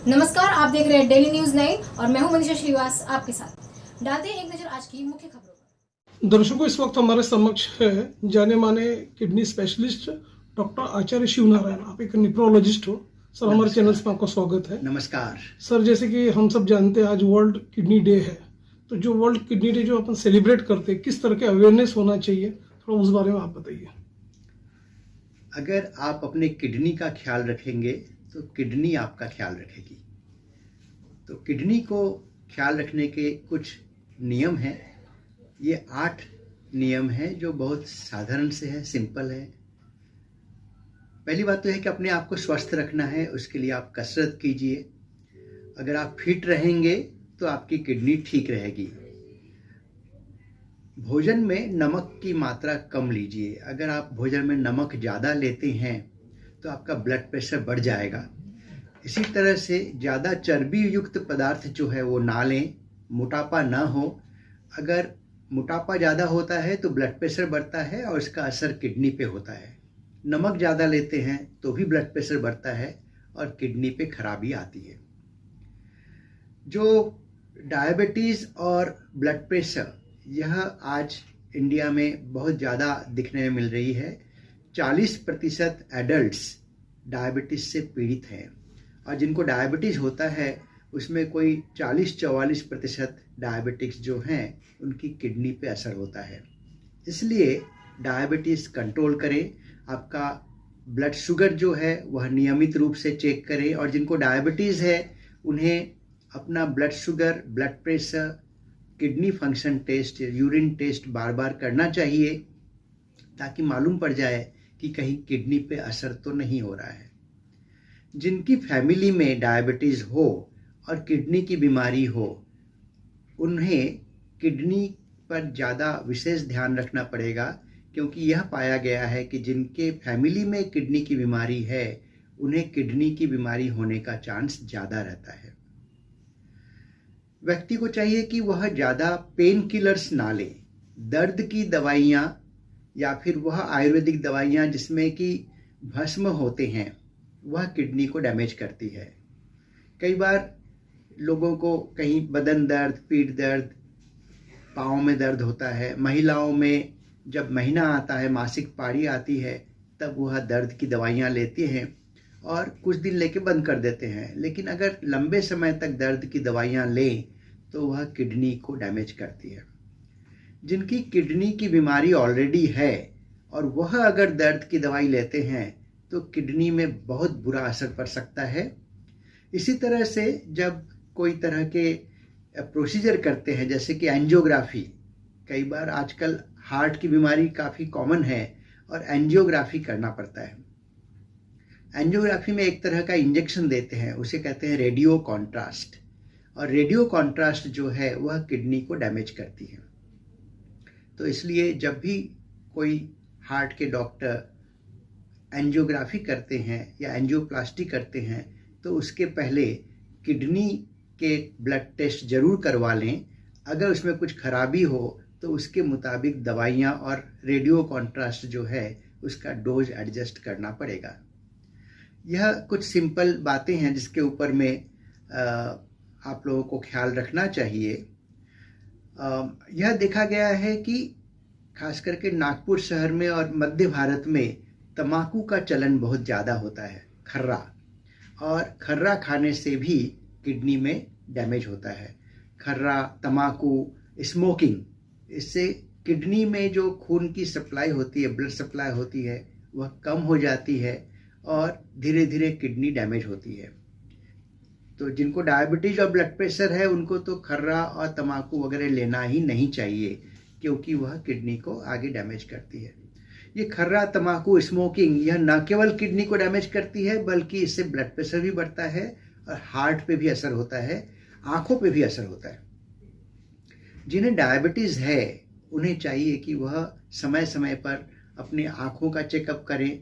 नमस्कार, आप देख रहे हैं डेली न्यूज 9 और मैं हूं मनीषा श्रीवास आपके साथ। डालते हैं एक नजर आज की मुख्य खबरों पर। दर्शकों, इस वक्त हमारे समक्ष है जाने माने किडनी स्पेशलिस्ट डॉक्टर आचार्य शिवनारायण। आप एक निफ्रोलॉजिस्ट हो सर। हमारे चैनल में आपका स्वागत है। नमस्कार सर, जैसे कि हम सब जानते हैं आज वर्ल्ड किडनी डे है, तो जो वर्ल्ड किडनी डे जो अपन सेलिब्रेट करते हैं, किस तरह के अवेयरनेस होना चाहिए, थोड़ा उस बारे में आप बताइए। अगर आप अपने किडनी का ख्याल रखेंगे तो किडनी आपका ख्याल रखेगी। तो किडनी को ख्याल रखने के कुछ नियम हैं। ये 8 नियम हैं जो बहुत साधारण से है, सिंपल है। पहली बात तो है कि अपने आप को स्वस्थ रखना है, उसके लिए आप कसरत कीजिए। अगर आप फिट रहेंगे तो आपकी किडनी ठीक रहेगी। भोजन में नमक की मात्रा कम लीजिए। अगर आप भोजन में नमक ज़्यादा लेते हैं तो आपका ब्लड प्रेशर बढ़ जाएगा। इसी तरह से ज़्यादा चर्बी युक्त पदार्थ जो है वो ना लें, मोटापा ना हो। अगर मोटापा ज़्यादा होता है तो ब्लड प्रेशर बढ़ता है और इसका असर किडनी पे होता है। नमक ज़्यादा लेते हैं तो भी ब्लड प्रेशर बढ़ता है और किडनी पे खराबी आती है। जो डायबिटीज़ और ब्लड प्रेशर, यह आज इंडिया में बहुत ज़्यादा दिखने में मिल रही है। 40% एडल्ट्स डायबिटीज़ से पीड़ित हैं और जिनको डायबिटीज़ होता है उसमें कोई 40-44% डायबिटिक्स जो हैं उनकी किडनी पे असर होता है। इसलिए डायबिटीज़ कंट्रोल करें। आपका ब्लड शुगर जो है वह नियमित रूप से चेक करें और जिनको डायबिटीज़ है उन्हें अपना blood sugar, blood pressure, kidney function test, urine test बार बार करना चाहिए ताकि मालूम पड़ जाए कि कहीं किडनी पे असर तो नहीं हो रहा है। जिनकी फैमिली में डायबिटीज़ हो और किडनी की बीमारी हो, उन्हें किडनी पर ज़्यादा विशेष ध्यान रखना पड़ेगा, क्योंकि यह पाया गया है कि जिनके फैमिली में किडनी की बीमारी है उन्हें किडनी की बीमारी होने का चांस ज़्यादा रहता है। व्यक्ति को चाहिए कि वह ज़्यादा पेन किलर्स ना ले। दर्द की दवाइयाँ या फिर वह आयुर्वेदिक दवाइयाँ जिसमें कि भस्म होते हैं, वह किडनी को डैमेज करती है। कई बार लोगों को कहीं बदन दर्द, पीठ दर्द, पाँव में दर्द होता है। महिलाओं में जब महीना आता है, मासिक पारी आती है, तब वह दर्द की दवाइयाँ लेती हैं और कुछ दिन लेके बंद कर देते हैं। लेकिन अगर लंबे समय तक दर्द की दवाइयाँ लें तो वह किडनी को डैमेज करती है। जिनकी किडनी की बीमारी ऑलरेडी है और वह अगर दर्द की दवाई लेते हैं तो किडनी में बहुत बुरा असर पड़ सकता है। इसी तरह से जब कोई तरह के प्रोसीजर करते हैं, जैसे कि एंजियोग्राफी, कई बार आजकल हार्ट की बीमारी काफ़ी कॉमन है और एंजियोग्राफी करना पड़ता है। एंजियोग्राफी में एक तरह का इंजेक्शन देते हैं, उसे कहते हैं रेडियो कॉन्ट्रास्ट, और रेडियो कॉन्ट्रास्ट जो है वह किडनी को डैमेज करती है। तो इसलिए जब भी कोई हार्ट के डॉक्टर एंजियोग्राफी करते हैं या एंजियोप्लास्टी करते हैं तो उसके पहले किडनी के ब्लड टेस्ट जरूर करवा लें। अगर उसमें कुछ खराबी हो तो उसके मुताबिक दवाइयाँ और रेडियो कॉन्ट्रास्ट जो है उसका डोज एडजस्ट करना पड़ेगा। यह कुछ सिंपल बातें हैं जिसके ऊपर में आप लोगों को ख्याल रखना चाहिए। यह देखा गया है कि खास करके नागपुर शहर में और मध्य भारत में तम्बाकू का चलन बहुत ज़्यादा होता है, खर्रा, और खर्रा खाने से भी किडनी में डैमेज होता है। खर्रा, तम्बाकू, स्मोकिंग, इससे किडनी में जो खून की सप्लाई होती है, ब्लड सप्लाई होती है, वह कम हो जाती है और धीरे धीरे किडनी डैमेज होती है। तो जिनको डायबिटीज और ब्लड प्रेशर है उनको तो खर्रा और तम्बाकू वगैरह लेना ही नहीं चाहिए, क्योंकि वह किडनी को आगे डैमेज करती है। ये खर्रा, तम्बाकू, स्मोकिंग, यह न केवल किडनी को डैमेज करती है बल्कि इससे ब्लड प्रेशर भी बढ़ता है और हार्ट पे भी असर होता है, आंखों पे भी असर होता है। जिन्हें डायबिटीज़ है उन्हें चाहिए कि वह समय समय पर अपनी आंखों का चेकअप करें।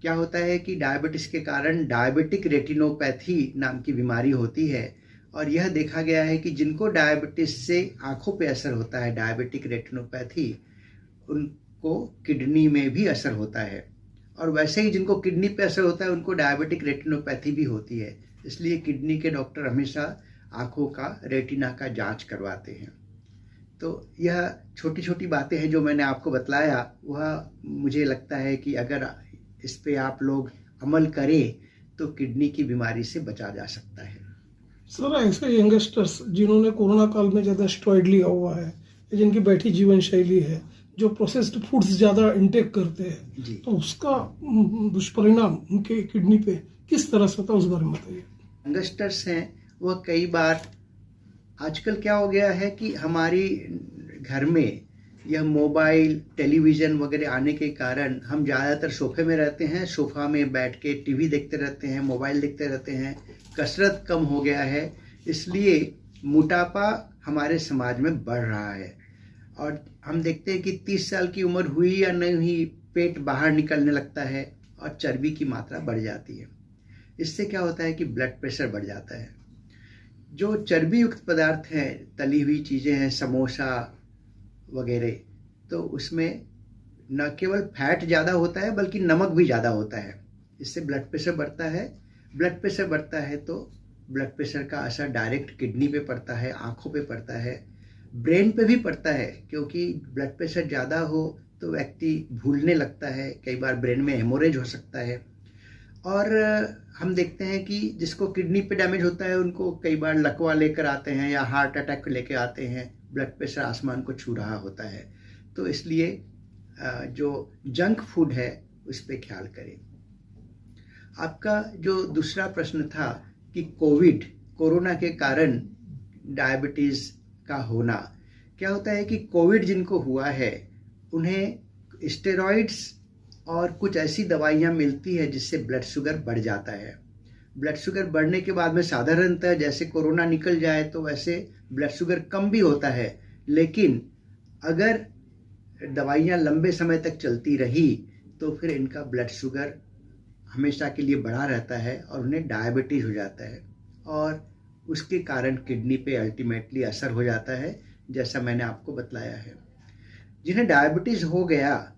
क्या होता है कि डायबिटीज़ के कारण डायबिटिक रेटिनोपैथी नाम की बीमारी होती है और यह देखा गया है कि जिनको डायबिटीज़ से आंखों पे असर होता है, डायबिटिक रेटिनोपैथी, उनको किडनी में भी असर होता है। और वैसे ही जिनको किडनी पे असर होता है उनको डायबिटिक रेटिनोपैथी भी होती है। इसलिए किडनी के डॉक्टर हमेशा आँखों का रेटिना का जांच करवाते हैं। तो यह छोटी छोटी बातें हैं जो मैंने आपको बतलाया, वह मुझे लगता है कि अगर इस पे आप लोग अमल करें तो किडनी की बीमारी से बचा जा सकता है। सर, ऐसे यंगस्टर्स जिन्होंने कोरोना काल में ज़्यादा स्टेरॉइड लिया हुआ है, जिनकी बैठी जीवन शैली है, जो प्रोसेस्ड फूड्स ज़्यादा इंटेक करते हैं, जी। तो उसका दुष्परिणाम उनके किडनी पे किस तरह से होता है, उस बारे में बताइए। यंगस्टर्स हैं वह कई बार, आजकल क्या हो गया है कि हमारी घर में यह मोबाइल टेलीविज़न वगैरह आने के कारण हम ज़्यादातर सोफे में रहते हैं, सोफा में बैठ के टीवी देखते रहते हैं, मोबाइल देखते रहते हैं, कसरत कम हो गया है, इसलिए मोटापा हमारे समाज में बढ़ रहा है। और हम देखते हैं कि 30 साल की उम्र हुई या नहीं हुई, पेट बाहर निकलने लगता है और चर्बी की मात्रा बढ़ जाती है। इससे क्या होता है कि ब्लड प्रेशर बढ़ जाता है। जो चर्बी युक्त पदार्थ हैं, तली हुई चीज़ें हैं, समोसा वगैरह, तो उसमें न केवल फैट ज़्यादा होता है बल्कि नमक भी ज़्यादा होता है। इससे ब्लड प्रेशर बढ़ता है। ब्लड प्रेशर बढ़ता है तो ब्लड प्रेशर का असर डायरेक्ट किडनी पे पड़ता है, आँखों पे पड़ता है, ब्रेन पे भी पड़ता है, क्योंकि ब्लड प्रेशर ज़्यादा हो तो व्यक्ति भूलने लगता है, कई बार ब्रेन में हेमोरेज हो सकता है। और हम देखते हैं कि जिसको किडनी पे डैमेज होता है उनको कई बार लकवा लेकर आते हैं या हार्ट अटैक लेके आते हैं, ब्लड प्रेशर आसमान को छू रहा होता है। तो इसलिए जो जंक फूड है उस पर ख्याल करें। आपका जो दूसरा प्रश्न था कि कोरोना के कारण डायबिटीज़ का होना, क्या होता है कि कोविड जिनको हुआ है उन्हें स्टेरॉइड्स और कुछ ऐसी दवाइयाँ मिलती है जिससे ब्लड शुगर बढ़ जाता है। ब्लड शुगर बढ़ने के बाद में साधारणतः जैसे कोरोना निकल जाए तो वैसे ब्लड शुगर कम भी होता है, लेकिन अगर दवाइयाँ लंबे समय तक चलती रही तो फिर इनका ब्लड शुगर हमेशा के लिए बढ़ा रहता है और उन्हें डायबिटीज़ हो जाता है और उसके कारण किडनी पे अल्टीमेटली असर हो जाता है, जैसा मैंने आपको बतलाया है। जिन्हें डायबिटीज़ हो गया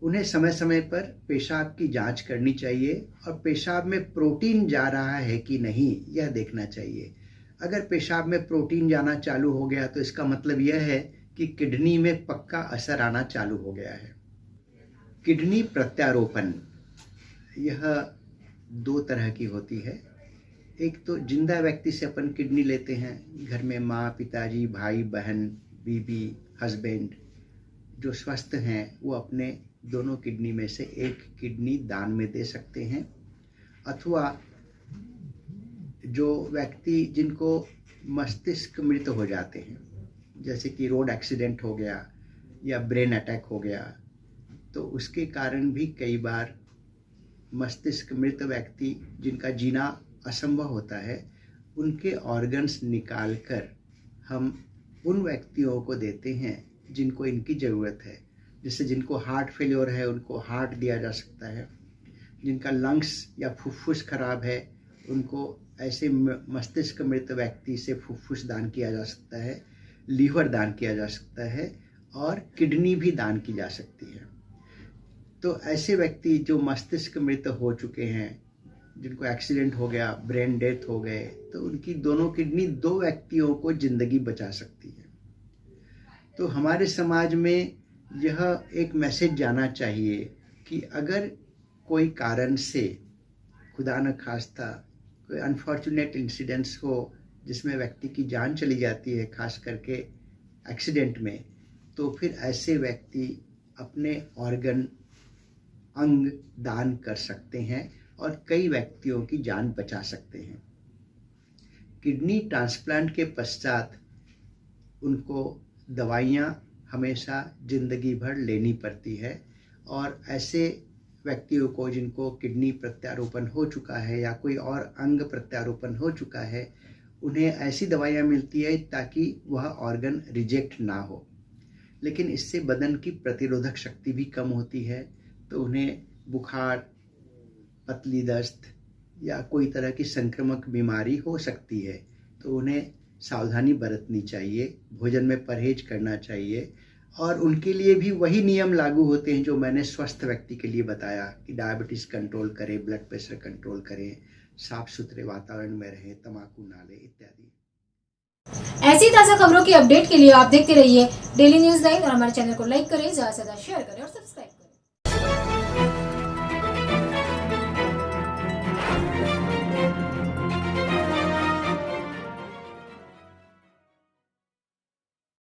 उन्हें समय समय पर पेशाब की जांच करनी चाहिए और पेशाब में प्रोटीन जा रहा है कि नहीं यह देखना चाहिए। अगर पेशाब में प्रोटीन जाना चालू हो गया तो इसका मतलब यह है कि किडनी में पक्का असर आना चालू हो गया है। किडनी प्रत्यारोपण यह 2 तरह की होती है। एक तो जिंदा व्यक्ति से अपन किडनी लेते हैं, घर में माँ, पिताजी, भाई, बहन, बीबी, हस्बैंड जो स्वस्थ हैं वो अपने दोनों किडनी में से एक किडनी दान में दे सकते हैं। अथवा जो व्यक्ति जिनको मस्तिष्क मृत हो जाते हैं, जैसे कि रोड एक्सीडेंट हो गया या ब्रेन अटैक हो गया, तो उसके कारण भी कई बार मस्तिष्क मृत व्यक्ति जिनका जीना असंभव होता है, उनके ऑर्गन्स निकाल कर हम उन व्यक्तियों को देते हैं जिनको इनकी ज़रूरत है। जैसे जिनको हार्ट फेलियर है उनको हार्ट दिया जा सकता है, जिनका लंग्स या फुफ्फुस खराब है उनको ऐसे मस्तिष्क मृत व्यक्ति से फुफ्फुस दान किया जा सकता है, लीवर दान किया जा सकता है और किडनी भी दान की जा सकती है। तो ऐसे व्यक्ति जो मस्तिष्क मृत हो चुके हैं, जिनको एक्सीडेंट हो गया, ब्रेन डेथ हो गए, तो उनकी दोनों किडनी 2 व्यक्तियों को ज़िंदगी बचा सकती है। तो हमारे समाज में यह एक मैसेज जाना चाहिए कि अगर कोई कारण से खुदा न खास्ता कोई अनफॉर्चुनेट इंसिडेंट्स हो जिसमें व्यक्ति की जान चली जाती है, खास करके एक्सीडेंट में, तो फिर ऐसे व्यक्ति अपने ऑर्गन अंग दान कर सकते हैं और कई व्यक्तियों की जान बचा सकते हैं। किडनी ट्रांसप्लांट के पश्चात उनको दवाइयाँ हमेशा ज़िंदगी भर लेनी पड़ती है और ऐसे व्यक्तियों को जिनको किडनी प्रत्यारोपण हो चुका है या कोई और अंग प्रत्यारोपण हो चुका है, उन्हें ऐसी दवाइयाँ मिलती है ताकि वह ऑर्गन रिजेक्ट ना हो। लेकिन इससे बदन की प्रतिरोधक शक्ति भी कम होती है, तो उन्हें बुखार, पतली दस्त या कोई तरह की संक्रामक बीमारी हो सकती है, तो उन्हें सावधानी बरतनी चाहिए, भोजन में परहेज करना चाहिए और उनके लिए भी वही नियम लागू होते हैं जो मैंने स्वस्थ व्यक्ति के लिए बताया कि डायबिटीज़ कंट्रोल करें, ब्लड प्रेशर कंट्रोल करें, साफ सुथरे वातावरण में रहें, तंबाकू ना लें इत्यादि। ऐसी ताज़ा खबरों की अपडेट के लिए आप देखते रहिए डेली न्यूज़ 9 और हमारे चैनल को लाइक करें, ज़्यादा से ज़्यादा शेयर करें और सब्सक्राइब करें।